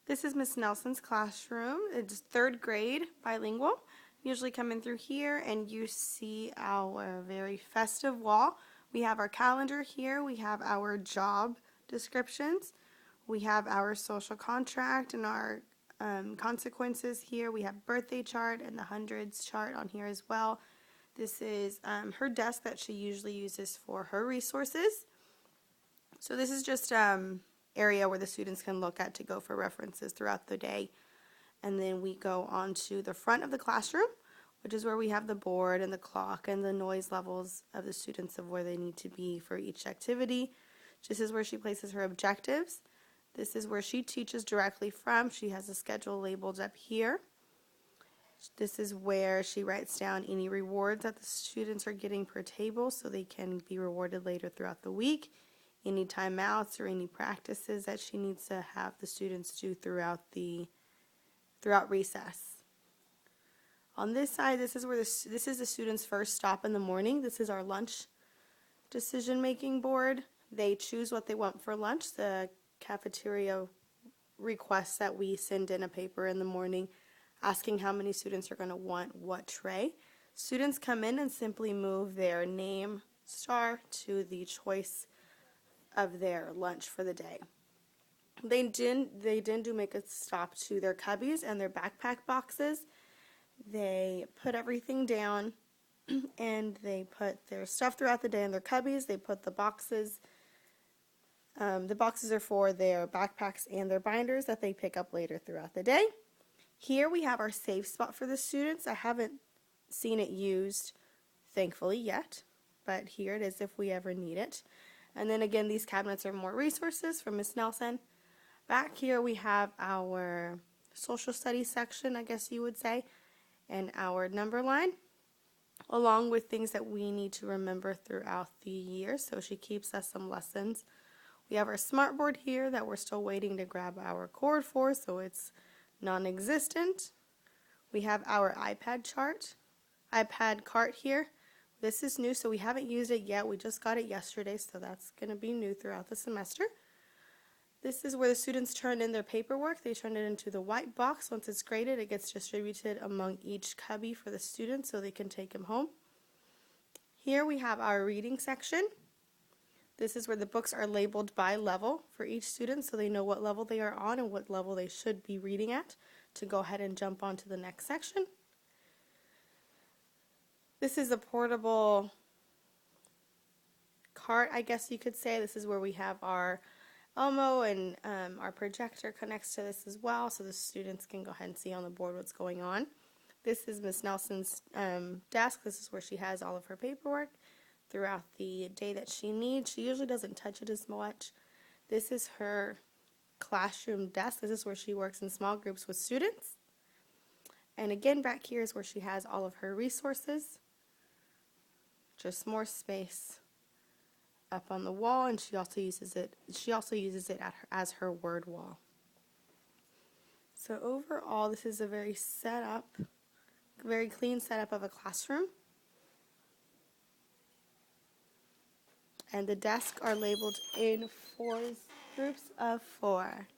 This is Miss Nelson's classroom. It's third grade, bilingual. Usually come in through here and you see our very festive wall. We have our calendar here. We have our job descriptions. We have our social contract and our consequences here. We have birthday chart and the hundreds chart on here as well. This is her desk that she usually uses for her resources. So this is just area where the students can look at to go for references throughout the day. And then we go on to the front of the classroom, which is where we have the board and the clock and the noise levels of the students of where they need to be for each activity. This is where she places her objectives. This is where she teaches directly from. She has a schedule labeled up here. This is where she writes down any rewards that the students are getting per table so they can be rewarded later throughout the week. Any timeouts or any practices that she needs to have the students do throughout recess. On this side, this is where this is the students' first stop in the morning. This is our lunch decision-making board. They choose what they want for lunch. The cafeteria requests that we send in a paper in the morning asking how many students are going to want what tray. Students come in and simply move their name star to the choice of their lunch for the day. They do make a stop to their cubbies and their backpack boxes. They put everything down and they put their stuff throughout the day in their cubbies. They put the boxes are for their backpacks and their binders that they pick up later throughout the day. Here we have our safe spot for the students. I haven't seen it used, thankfully, yet, but here it is if we ever need it. And then again, these cabinets are more resources from Miss Nelson. Back here we have our social studies section, I guess you would say, and our number line, along with things that we need to remember throughout the year. So she keeps us some lessons. We have our smart board here that we're still waiting to grab our cord for, so it's non-existent. We have our iPad cart here. This is new, so we haven't used it yet. We just got it yesterday, so that's going to be new throughout the semester. This is where the students turn in their paperwork. They turn it into the white box. Once it's graded, it gets distributed among each cubby for the students so they can take them home. Here we have our reading section. This is where the books are labeled by level for each student so they know what level they are on and what level they should be reading at to go ahead and jump on to the next section. This is a portable cart, I guess you could say. This is where we have our Elmo and our projector connects to this as well so the students can go ahead and see on the board what's going on. This is Miss Nelson's desk. This is where she has all of her paperwork throughout the day that she needs. She usually doesn't touch it as much. This is her classroom desk. This is where she works in small groups with students. And again, back here is where she has all of her resources. Just more space up on the wall, and she also uses it as her word wall. So overall, this is a very clean setup of a classroom. And the desks are labeled in groups of 4.